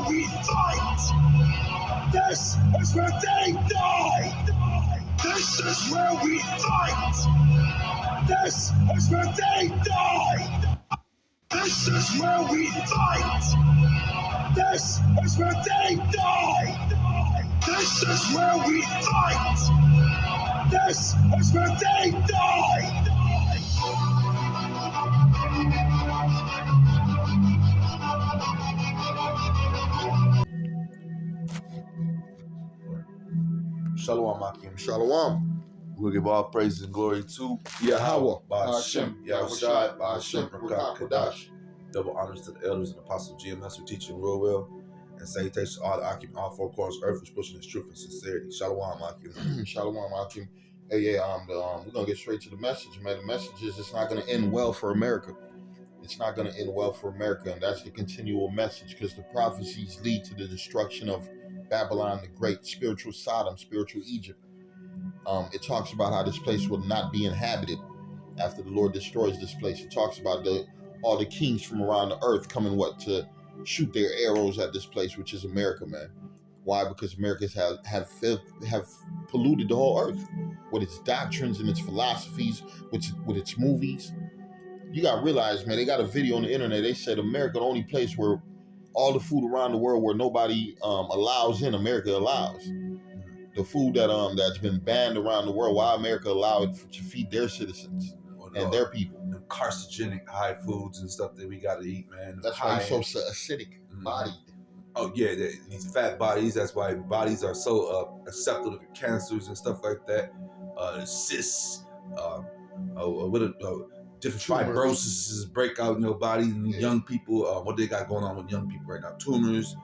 we fight. This is where they die. This is where we fight. This is where they die. This is where we fight. This is where they die. This is where we fight. This is where they die. Shalom, Akim. Shalom. We'll give all praise and glory to Yahweh, Ba'ashem, Yahushai, Ba'ashem, Ruach Kadash. Double honors to the elders and apostles of GMS who teach in real well. And salutations to all the Akim, all four corners of earth who's pushing his truth and sincerity. Shalom, Akim. Shalom, Akim. Hey, yeah, we're gonna get straight to the message, man. The message is it's not gonna end well for America. It's not gonna end well for America, and that's the continual message, because the prophecies lead to the destruction of Babylon the Great, spiritual Sodom, spiritual Egypt. It talks about how this place will not be inhabited after the Lord destroys this place. It talks about all the kings from around the earth coming to shoot their arrows at this place, which is America, man. Why? Because Americans have polluted the whole earth with its doctrines and its philosophies, with its movies. You got to realize, man, they got a video on the internet. They said America the only place where all the food around the world where nobody allows in, America allows. The food that's been banned around the world, why America allow it to feed their citizens and their people. The carcinogenic high foods and stuff that we got to eat, man. That's why it's so acidic bodied. Oh yeah, these fat bodies. That's why bodies are so susceptible to cancers and stuff like that. Cysts, different fibroses break out in your body. And young people, what they got going on with young people right now? Tumors.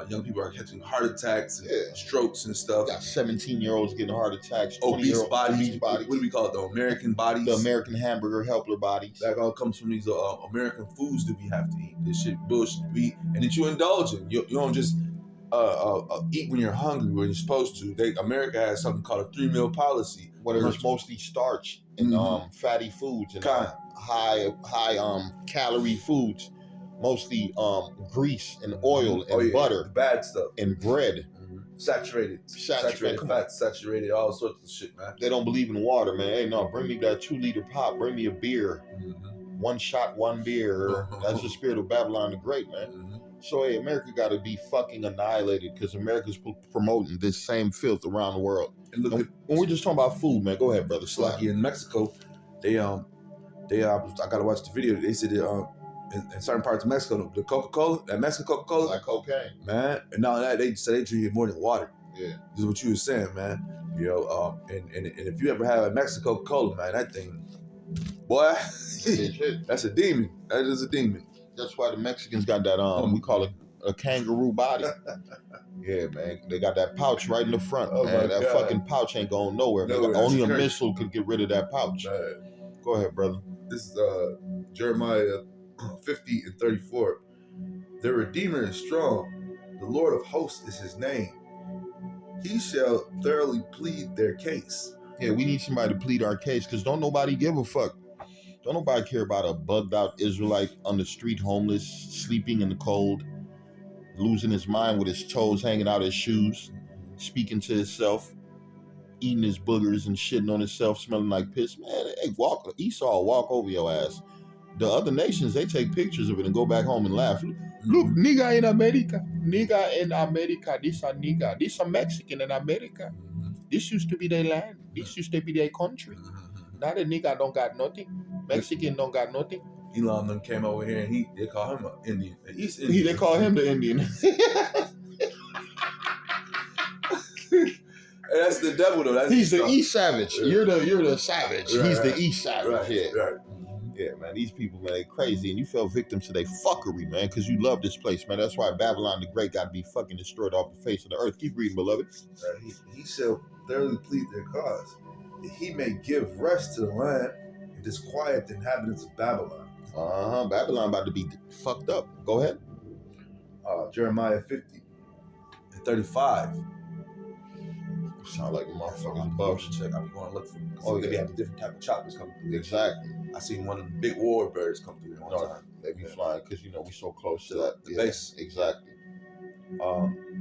Young people are catching heart attacks and strokes and stuff. You got 17-year-olds getting heart attacks. Obese bodies. What do we call it? The American bodies. The American hamburger helper bodies. That all comes from these American foods that we have to eat. This shit bullshit we eat, and that you indulge in. You don't just eat when you're hungry when you're supposed to. America has something called a 3-meal policy, where there's mostly starch and fatty foods and high calorie foods. Mostly grease and oil and butter, bad stuff, and bread, saturated fat, saturated all sorts of shit, man. They don't believe in water, man. Hey, no, bring me that 2-liter pop, bring me a beer, 1 shot, 1 beer. That's the spirit of Babylon the Great, man. So hey, America got to be fucking annihilated because America's promoting this same filth around the world. And look, when we're just talking about food, man, go ahead, brother. Like in Mexico, they I gotta watch the video. They said in certain parts of Mexico, the Coca-Cola, that Mexican Coca-Cola, like cocaine, man. And now that they say they drink it more than water. Yeah, this is what you were saying, man. You know, and if you ever have a Mexican Coca-Cola, man, that thing, boy, that's a demon. That is a demon. That's why the Mexicans got that we call it a kangaroo body. Yeah, man, they got that pouch right in the front. Man, that fucking pouch ain't going nowhere. Only a missile could get rid of that pouch. Man. Go ahead, brother. This is Jeremiah 50 and 34. The Redeemer is strong. The Lord of hosts is his name. He shall thoroughly plead their case. Yeah, we need somebody to plead our case, because don't nobody give a fuck. Don't nobody care about a bugged out Israelite on the street, homeless, sleeping in the cold, losing his mind with his toes hanging out his shoes, speaking to himself, eating his boogers and shitting on himself, smelling like piss. Man, hey, Esau will walk over your ass. The other nations, they take pictures of it and go back home and laugh. Look, nigga in America. Nigga in America. This a nigga. This a Mexican in America. This used to be their land. This used to be their country. Now the nigga don't got nothing. Mexican don't got nothing. Elon them came over here and they call him an Indian. East Indian. They call him the Indian. That's the devil though. He's the East Savage. Yeah. You're the savage. Right, He's the East Savage. Right. Yeah, man, these people, man, they crazy, and you fell victim to their fuckery, man, because you love this place, man. That's why Babylon the Great got to be fucking destroyed off the face of the earth. Keep reading, beloved. He shall thoroughly plead their cause, that he may give rest to the land and disquiet the inhabitants of Babylon. Babylon about to be fucked up. Go ahead. Jeremiah 50 and 35. Sound like a motherfucking I'm bullshit. check. I'm going to look for them. They have a different type of choppers coming through. Exactly. I seen one of the big warbirds come through one time. They be flying because, we so close to that. The base. Exactly.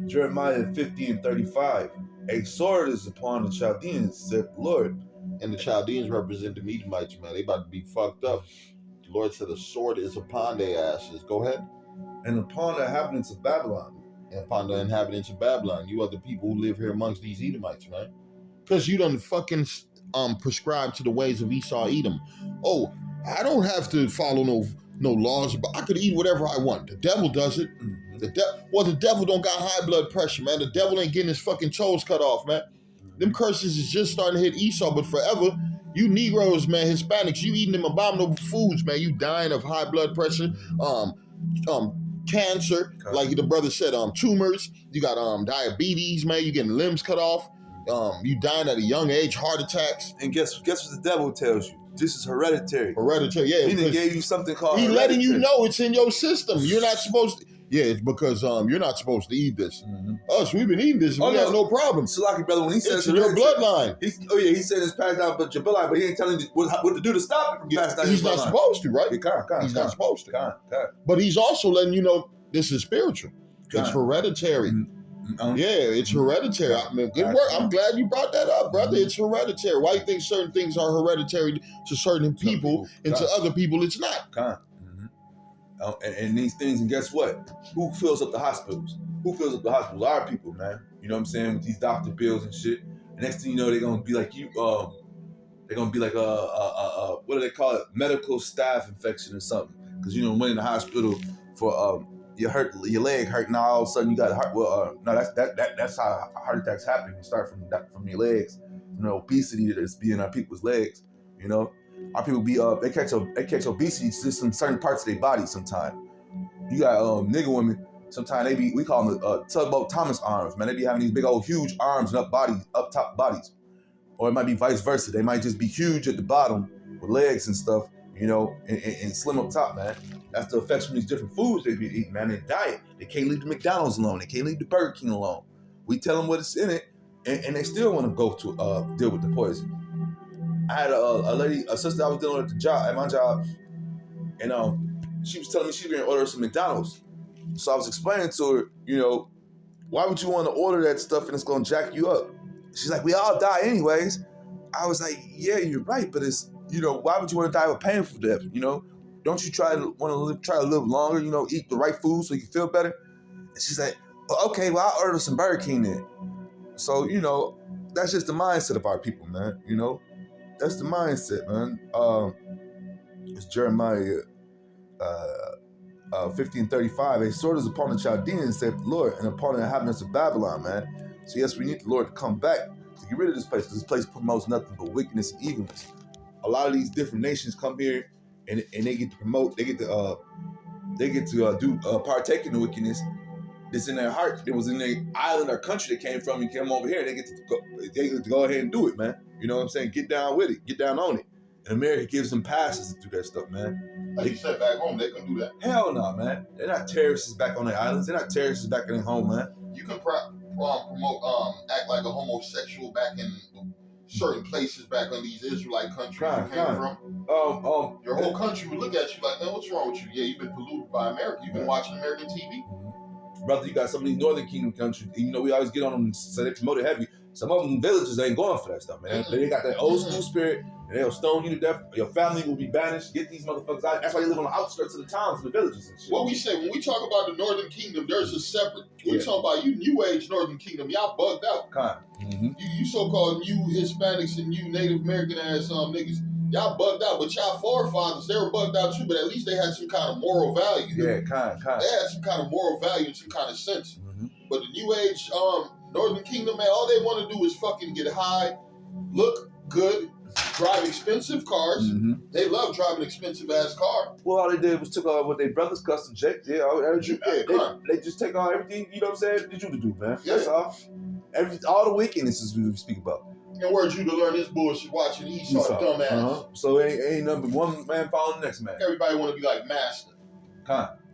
Jeremiah 50 and 35. A sword is upon the Chaldeans, said the Lord. And the Chaldeans represent the Edomites, man. They about to be fucked up. The Lord said a sword is upon their asses. Go ahead. And upon the inhabitants of Babylon. And upon the inhabitants of Babylon. You are the people who live here amongst these Edomites, man. Because you done fucking prescribe to the ways of Esau, Edom. Oh, I don't have to follow no laws, but I could eat whatever I want. The devil does it. Mm-hmm. The devil don't got high blood pressure, man. The devil ain't getting his fucking toes cut off, man. Them curses is just starting to hit Esau, but forever, you Negroes, man, Hispanics, you eating them abominable foods, man. You dying of high blood pressure, cancer, like the brother said, tumors. You got diabetes, man. You getting limbs cut off. You dying at a young age, heart attacks. And guess what the devil tells you? This is hereditary. Hereditary, yeah. He done gave you something called he hereditary. letting you know it's in your system. You're not supposed to. Yeah, it's because you're not supposed to eat this. Mm-hmm. Us, we've been eating this. We have no problem. Salaki, brother, when he says it's in your bloodline. He said it's passed down, but your bloodline, but he ain't telling you what to do to stop it from passing down. He's not supposed to, right? He's not supposed to. Con. But he's also letting you know this is spiritual. It's hereditary. Mm-hmm. Yeah, it's hereditary. I mean, good work. I'm glad you brought that up, brother. It's hereditary. Why do you think certain things are hereditary to certain people and to other people it's not? And these things, and guess what? Who fills up the hospitals? Our people, man. You know what I'm saying? With these doctor bills and shit. And next thing you know, they're gonna be like you. They're gonna be like what do they call it? Medical staph infection or something. Because you know, went in the hospital for your leg hurt. Now all of a sudden you got a heart. Well, no, that's how heart attacks happen. You start from your legs, from the obesity that's being on people's legs. You know. Our people be they catch obesity just in certain parts of their body. Sometimes you got nigga women. Sometimes we call them tugboat Thomas arms. Man, they be having these big old huge arms and up top bodies, or it might be vice versa. They might just be huge at the bottom with legs and stuff, you know, and slim up top. Man, that's the effects from these different foods they be eating. Man, their diet. They can't leave the McDonald's alone. They can't leave the Burger King alone. We tell them what's in it, and they still want to go to deal with the poison. I had a sister I was dealing with at my job, and she was telling me she was going to order some McDonald's. So I was explaining to her, you know, why would you want to order that stuff and it's going to jack you up? She's like, we all die anyways. I was like, yeah, you're right, but it's, you know, why would you want to die of a painful death? You know, don't you try to live longer? You know, eat the right food so you can feel better. And she's like, well, okay, well, I'll order some Burger King then. So, you know, that's just the mindset of our people, man. You know. That's the mindset, man. It's Jeremiah 15:35. A sword is upon the Chaldeans, said the Lord, and upon the inhabitants of Babylon, man. So yes, we need the Lord to come back to get rid of this place, because this place promotes nothing but wickedness and evilness. A lot of these different nations come here and they get to promote, they get to partake in the wickedness that's in their heart. It was in their island or country they came from and came over here. They get to go ahead and do it, man. You know what I'm saying? Get down with it. Get down on it. And America gives them passes to do that stuff, man. Like you said, back home, they can do that. Hell no, man. They're not terrorists back on their islands. They're not terrorists back in their home, man. You can promote, act like a homosexual back in certain places back in these Israelite countries you came from. Your whole country would look at you like, man, what's wrong with you? Yeah, you've been polluted by America. You've been watching American TV. Brother, you got some of these Northern Kingdom countries, and you know, we always get on them, so they promote it heavy. Some of them villages ain't going for that stuff, man. They got that old school spirit, and they'll stone you to death. Your family will be banished. Get these motherfuckers out. That's why they live on the outskirts of the towns and the villages and shit. What we say, when we talk about the Northern Kingdom, there's a separate, we talk about you New Age Northern Kingdom, y'all bugged out. You so-called new Hispanics and you Native American ass niggas, y'all bugged out, but y'all forefathers, they were bugged out too, but at least they had some kind of moral value. Yeah, They had some kind of moral value and some kind of sense. But the New Age Northern Kingdom, man, all they want to do is fucking get high, look good, drive expensive cars. They love driving expensive ass car. Well, all they did was took what their brother's custom jet. They just take all everything, you know what I'm saying, that you to do, man. Yeah. That's all. All the wickednesses we speak about. And where'd you to learn this bullshit watching Esau. Dumbass? So it ain't nothing but one man following the next man. Everybody want to be like Master.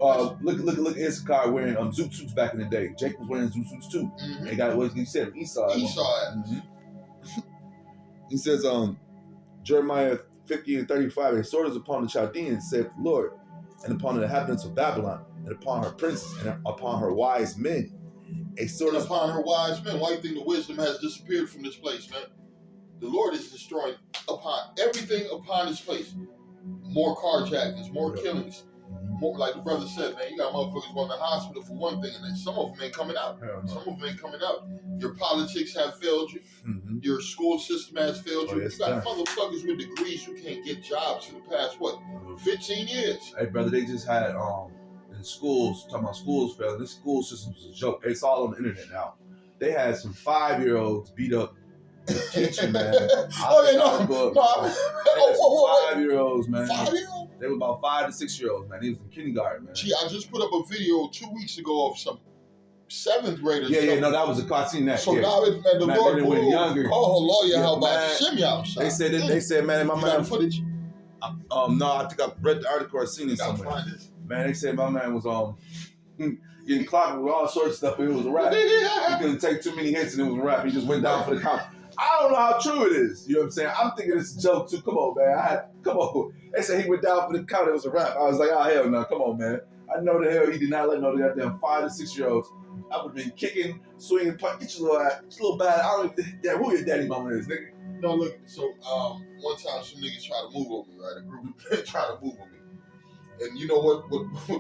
Look at Issachar wearing zoot suits back in the day. Jake was wearing zoot suits too. They got what he said, Esau. He says, Jeremiah 50:35, a sword is upon the Chaldeans, saith the Lord, and upon the inhabitants of Babylon. and upon her princes, and upon her wise men. A sword And is upon her wise men. Why do you think the wisdom has disappeared from this place, man? The Lord is destroying upon everything upon this place. More carjackings, more killings. More, like the brother said, man, you got motherfuckers going to the hospital for one thing, and then some of them ain't coming out. Some of them ain't coming out. Your politics have failed you. Mm-hmm. Your school system has failed you. Oh, You got motherfuckers with degrees who can't get jobs for the past, 15 years? Hey, brother, they just had, in schools, talking about schools failing, this school system was a joke. It's all on the internet now. They had some 5-year-olds beat up the teacher, man. Oh, 5-year-olds, man. 5-year-olds? They were about 5 to 6-year-olds, man. They was in kindergarten, man. Gee, I just put up a video 2 weeks ago of some 7th graders. Yeah, no, that was a I seen that. So yeah. now it's, man, the man, Lord they went younger. Oh, Lord, Yeah, how about man. shimmy outside? They said, man, my You got man. the footage? No, I think I read the article or seen it Gotta somewhere. find this. Man, they said my man was getting clocked with all sorts of stuff. It was a rap. He couldn't take too many hits and it was a rap. He just went down for the count. I don't know how true it is. You know what I'm saying? I'm thinking it's a joke too. Come on, man. Come on. They said he went down for the count. It was a rap. I was like, oh, hell no. Come on, man. I know the hell he did not let no goddamn 5 to 6-year-olds. I would have been kicking, swinging, get your little bad. I don't even, who your daddy mama is, nigga? No, look, so one time some niggas tried to move on me, right? A group tried to move on me. And you know what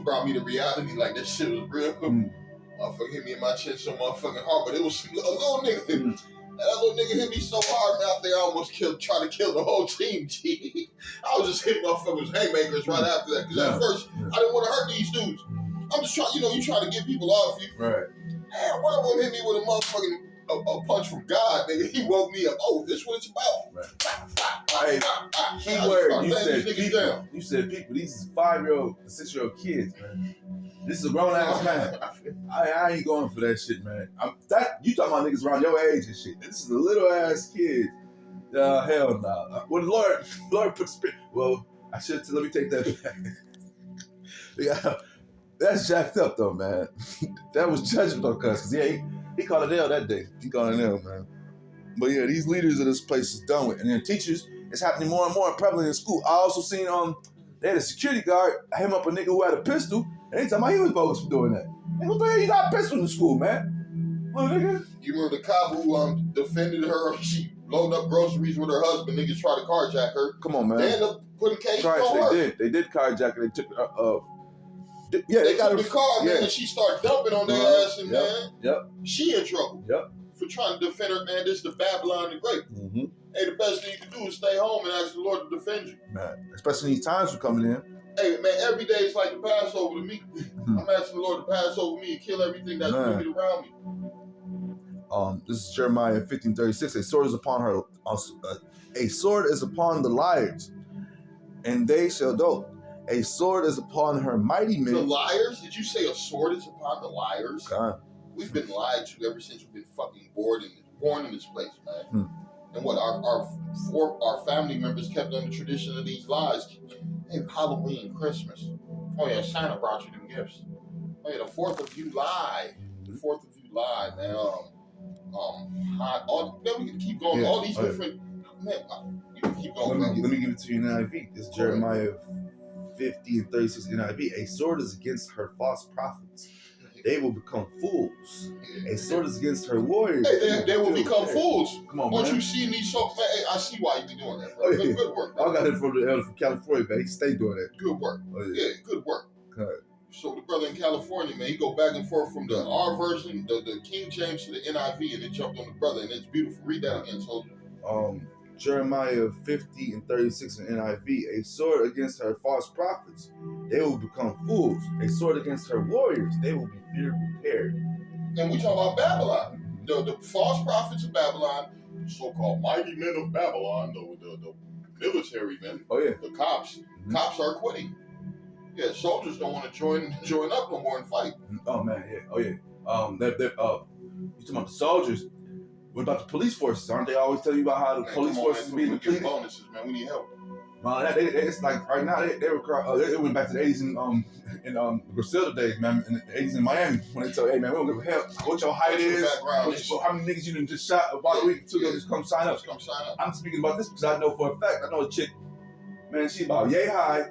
brought me to reality? Like, that shit was real. Motherfucker hit me in my chest so motherfucking hard, but it was a little nigga. That little nigga hit me so hard out there, I almost tried to kill the whole team, G. I was just hitting motherfuckers haymakers right after that. Because at first, I didn't want to hurt these dudes. I'm just trying, you try to get people off you. Right. Man, one of them hit me with a motherfucking a punch from God, nigga. He woke me up. Oh, this what it's about. Right. Hey, keyword, you said people. Down. You said people. These 5-year-old, 6-year-old kids, man. This is a grown ass man. I ain't going for that shit, man. You talking about niggas around your age and shit. This is a little ass kid. Hell no. Well, the Lord put spirit. Well, I should. Let me take that back. Yeah, that's jacked up though, man. That was judgment on cuz yeah, he called it L that day. He called it L, man. But yeah, these leaders of this place is done with, and then teachers, it's happening more and more prevalent in school. I also seen they had a security guard him up a nigga who had a pistol, and they talking about he was bogus for doing that. And what the hell you got a pistol in the school, man? Little nigga. You remember the cop who defended her? She loaded up groceries with her husband. Niggas tried to carjack her. Come on, man. They ended up putting cases on her. They did carjack her. They took they got took the car, man, and she started dumping on their ass, and man, she in trouble. Yep. For trying to defend her, man. This is the Babylon the Great. Mm-hmm. Hey, the best thing you can do is stay home and ask the Lord to defend you. Man, especially these times we're coming in. Hey, man, every day it's like the Passover to me. I'm asking the Lord to pass over me and kill everything that's wicked around me. This is Jeremiah 15:36. A sword is upon her. A sword is upon the liars, and they shall dote. A sword is upon her mighty men. The liars? Did you say a sword is upon the liars? God. We've been lied to ever since we've been fucking born in this place, man. And what our family members kept on the tradition of these lies. Hey, Halloween, Christmas. Oh yeah, Santa brought you them gifts. Oh yeah, the 4th of July. The 4th of July, man. We can keep going. All these different. Man, you can keep going. Let me give it to you in NIV. This is Jeremiah 50:36 NIV. A sword is against her false prophets. They will become fools. A sword is against her warriors. Hey, they will become fools. Come on, man. man. You seen these so? Hey, I see why you be doing that, bro. Good work, man. I got it from the elder from California, man. He stay doing that. Good work. Yeah, good work. Good. So the brother in California, man, he go back and forth from the R version, the King James to the NIV, and it jumped on the brother, and it's beautiful. Read that again, soldier. Jeremiah 50:36 in NIV. A sword against her false prophets, they will become fools. A sword against her warriors, they will be fearfully prepared. And we talk about Babylon. The false prophets of Babylon, so-called mighty men of Babylon, the military men, the cops. Cops are quitting. Yeah, soldiers don't want to join up no more and fight. Oh man, yeah. Oh yeah. You talking about the soldiers? What about the police forces? Aren't they always telling you about how the police forces being depleted? Bonuses, man. We need help. It's like right now it went back to the 80s in Griselda days, man. In the 80s in Miami when they tell, hey man, we don't give a hell what your height is, how many niggas you done just shot about a week or two ago. Just come sign up. I'm speaking about this because I know for a fact. I know a chick, man. She about yay high,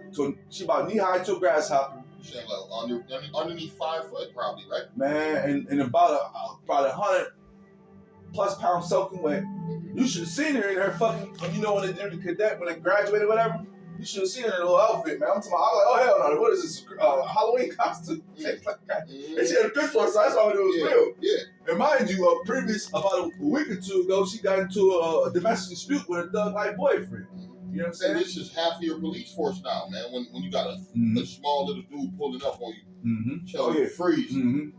she about knee high to a grasshopper. saying like underneath 5 foot, probably, right? Man, and about probably 100+ pounds soaking wet. You should have seen her in her fucking, when they did the cadet, when they graduated, whatever. You should have seen her in her little outfit, man. I'm talking about, I was like, oh hell no, what is this, Halloween costume? Things like that. And she had a pistol, so that's how it was real. Yeah. And mind you, about a week or two ago, she got into a domestic dispute with a thug-like boyfriend. You know what I'm saying? And this is half of your police force now, man. When you got a small little dude pulling up on you, telling you freeze. Man,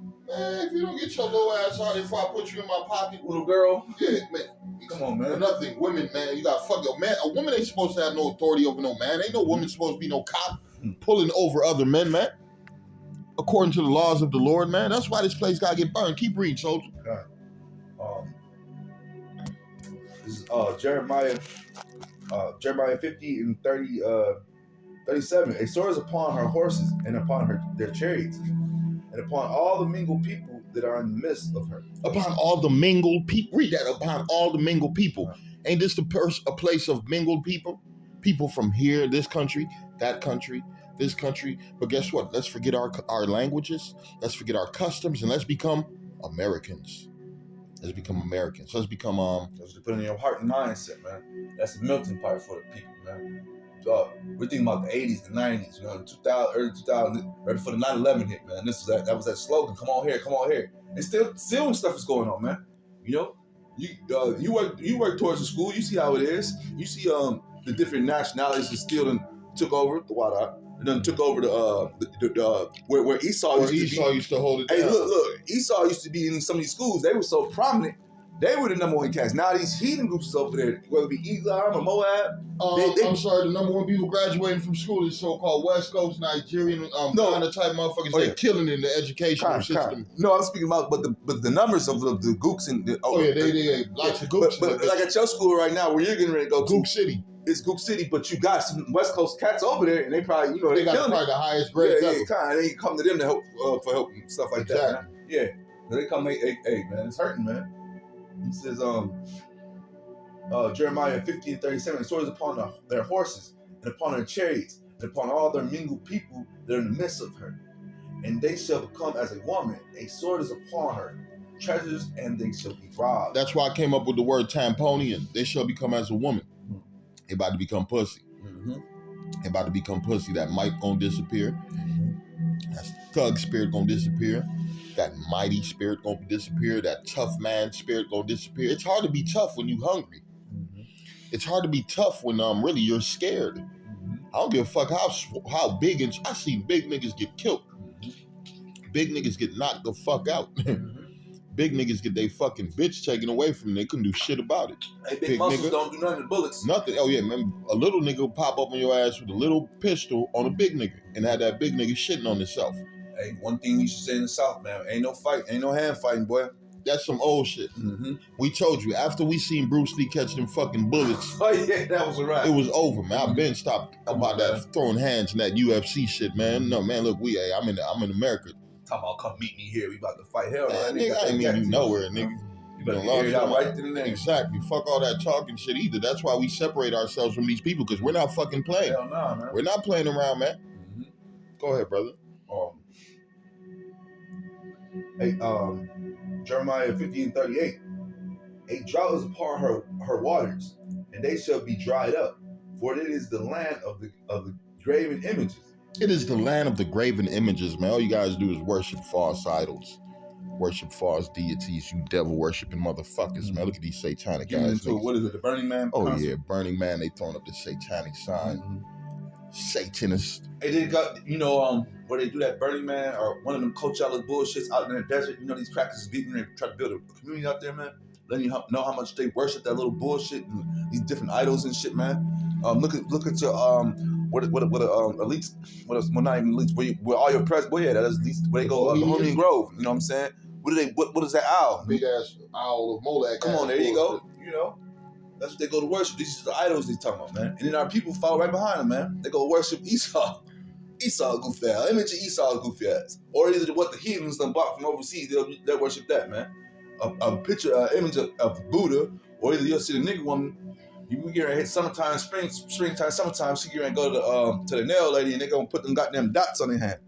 if you don't get your little ass on, if I put you in my pocket, Little girl. yeah, man. Come on, man. Another thing, women, man, you got fuck a man. A woman ain't supposed to have no authority over no man. Ain't no woman supposed to be no cop pulling over other men, man. According to the laws of the Lord, man. That's why this place gotta get burned. Keep reading, soldier. Okay. This is Jeremiah 50 and 37. A sword is upon her horses and upon their chariots, and upon all the mingled people that are in the midst of her. Upon all the mingled people. Read that. Upon all the mingled people. Ain't this a place of mingled people? People from here, this country, that country, this country. But guess what? Let's forget our languages. Let's forget our customs, and let's become Americans. Let's become Americans. Let's become Let's put in your heart and mindset, man. That's the melting pot for the people, man. We're thinking about the 80s, the 90s, 2000, early 2000, right before the 9/11 hit, man. That was that slogan, come on here. And still stuff is going on, man. You work towards the school, you see how it is. You see the different nationalities that still done took over the Wada. And then took over where Esau used to hold it down. Hey, look, Esau used to be in some of these schools. They were so prominent. They were the number one cats. Now these heathen groups over there, whether it be Elam or Moab. I'm sorry, the number one people graduating from school is so-called West Coast Nigerian kind of type motherfuckers. They're killing in the educational system. No, I'm speaking about but the numbers of the gooks and they lots of gooks. But like at your school right now, where you're getting ready to go Gook City. It's Gook City, but you got some West Coast cats over there, and they probably they got probably the highest grade ever. They come to them to help for help and stuff like that. Man. Yeah, they come. Hey, man, it's hurting, man. He says, Jeremiah 50 and 37, swords upon their horses, and upon their chariots, and upon all their mingled people that are in the midst of her. And they shall become as a woman, a sword is upon her, treasures, and they shall be robbed. That's why I came up with the word tamponian. They shall become as a woman. They about to become pussy. They about to become pussy. That might gonna disappear. That thug spirit gonna disappear. That mighty spirit gonna disappear. That tough man spirit gonna disappear. It's hard to be tough when you hungry. It's hard to be tough when really you're scared. I don't give a fuck how big, and I see big niggas get killed. Big niggas get knocked the fuck out. Big niggas get they fucking bitch taken away from them. They couldn't do shit about it. Hey, big muscles nigga don't do nothing to bullets. Nothing. Oh yeah, man. A little nigga will pop up on your ass with a little pistol on a big nigga and have that big nigga shitting on himself. Hey, one thing we should say in the South, man, ain't no fight, ain't no hand fighting, boy. That's some old shit. We told you, after we seen Bruce Lee catch them fucking bullets. Oh yeah, that was a wrap. It was over, man. I've been stopped about that throwing hands and that UFC shit, man. No, man, look, I'm in America. Talking about come meet me here, we about to fight. Hell no, nigga, I ain't mean you nowhere, nigga. You better hear it out right then and there. Exactly. Fuck all that talking shit either. That's why we separate ourselves from these people, because we're not fucking playing. Hell no, man. We're not playing around, man. Go ahead, brother. Jeremiah 50 and 38. A drought is upon her waters, and they shall be dried up, for it is the land of the graven images. It is the land of the graven images, man. All you guys do is worship false idols, worship false deities, you devil worshiping motherfuckers, man. Look at these satanic guys. So what is it, the Burning Man? Oh concert? Yeah, Burning Man. They throwing up the satanic sign. Satanist. Hey, they got where they do that Burning Man or one of them Coachella bullshits out in the desert. These crackers is getting ready to try to build a community out there, man. Letting you know how much they worship that little bullshit and these different idols and shit, man. Look at your elites. Well, not even elites. Where all your presidents. Well, yeah, that is elites. Where they go Bohemian Grove. You know what I'm saying? What is that owl? Big ass owl of Molech. Come on, there you go. That's what they go to worship. These are the idols they talking about, man. And then our people follow right behind them, man. They go worship Esau. Esau goofy ass. Image of Esau's goofy ass. Or either what the heathens done bought from overseas, they'll worship that, man. A picture, image of Buddha, or either you'll see the nigga woman. You get her hit springtime, summertime. She get her and go to the nail lady, and they gonna put them goddamn dots on their hand.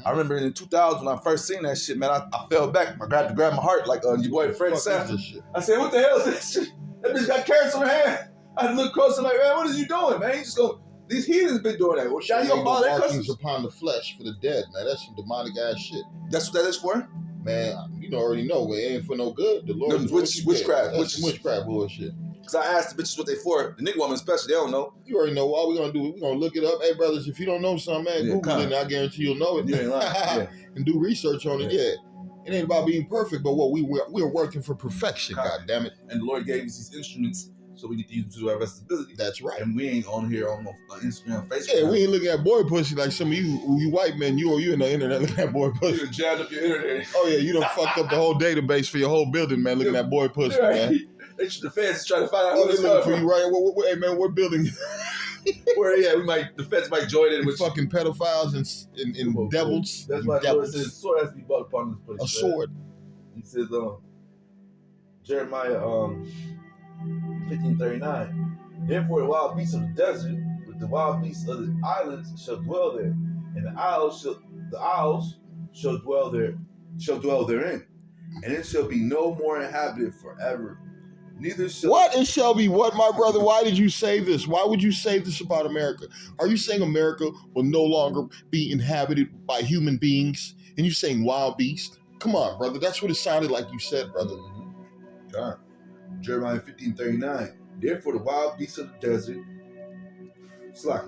I remember in 2000 when I first seen that shit, man, I fell back. I grabbed my heart like your boy Fred Sanford. I said, what the hell is this shit? That bitch got carrots in her hand. I had to look closer like, man, what is you doing, man? You just go, these heathens been doing that. Well, shot your father that markings upon the flesh for the dead, man. That's some demonic ass shit. That's what that is for? Man, you already know, man. It ain't for no good. The Lord witchcraft. That's witchcraft bullshit. Because I asked the bitches what they for. The nigga woman especially, they don't know. You already know. All we gonna do, we gonna look it up. Hey, brothers, if you don't know something, man, Google it, and I guarantee you'll know it. You ain't lying. And do research on it, yeah. It ain't about being perfect, but what we're working for perfection, God damn it. And the Lord gave us these instruments, so we need to use them to our best ability. That's right. And we ain't on here on Instagram, Facebook. Yeah, we ain't looking at boy pussy like some of you white men. You in the internet looking at boy pussy. You jammed up your internet. Oh yeah, you done fucked up the whole database for your whole building, man. Looking at boy pussy, man. The feds trying to find out who it's looking for you, right? Hey man, what building? Where the feds might join in with fucking pedophiles and devils. That's why the Lord says a sword has to be brought upon this place. A sword. He says, Jeremiah 15:39. Therefore the wild beasts of the desert with the wild beasts of the islands shall dwell there, and the owls shall dwell therein, and it shall be no more inhabited forever. Neither shall what? It shall be what, my brother? Why did you say this? Why would you say this about America? Are you saying America will no longer be inhabited by human beings? And you saying wild beasts? Come on, brother. That's what it sounded like you said, brother. God. Jeremiah 15:39. Therefore the wild beasts of the desert. Let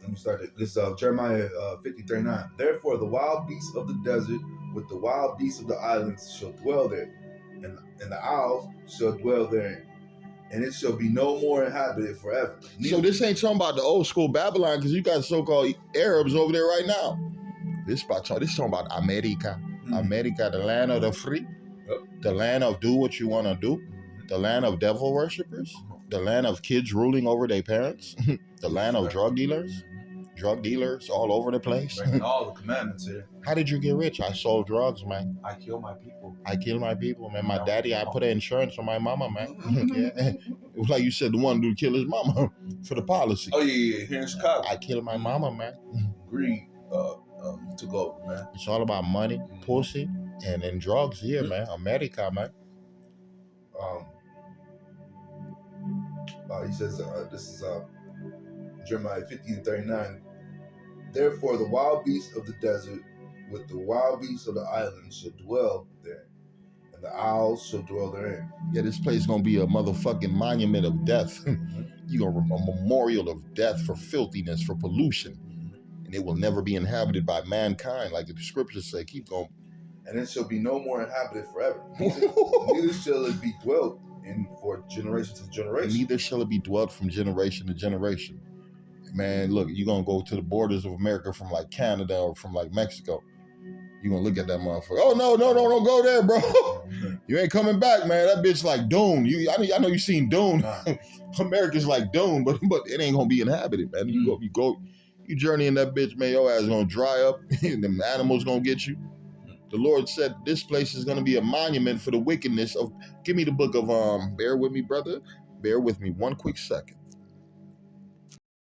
me start it. This is Jeremiah 15:39. Therefore the wild beasts of the desert with the wild beasts of the islands shall dwell there, and the owls shall dwell therein, and it shall be no more inhabited forever. So this ain't talking about the old school Babylon, because you got so-called Arabs over there right now. This talking about America. America, the land of the free, the land of do what you want to do, the land of devil worshippers, the land of kids ruling over their parents, the land of drug dealers all over the place. Breaking all the commandments here. How did you get rich? I sold drugs, man. I killed my people. Man. My daddy, I put an insurance on my mama, man. Yeah. It was like you said, the one dude killed his mama for the policy. Oh yeah. Here in Chicago, I killed my mama, man. Greed took over, man. It's all about money, pussy, and then drugs here, man. America, man. He says, this is Jeremiah 15:39. Therefore the wild beasts of the desert with the wild beasts of the islands shall dwell there, and the owls shall dwell therein. Yeah, this place gonna be a motherfucking monument of death. You gonna a memorial of death for filthiness, for pollution. And it will never be inhabited by mankind, like the scriptures say. Keep going. And it shall be no more inhabited forever. Neither shall it be dwelt in for generation to generation. Neither shall it be dwelt from generation to generation. Man, look, you're going to go to the borders of America from like Canada or from like Mexico. You're going to look at that motherfucker. Oh, no, don't go there, bro. You ain't coming back, man. That bitch like Dune. I know you seen Dune. America's like Dune, but it ain't going to be inhabited, man. You journey in that bitch, man, your ass going to dry up. And them animals going to get you. The Lord said this place is going to be a monument for the wickedness of... Give me the book of... bear with me, brother. Bear with me one quick second.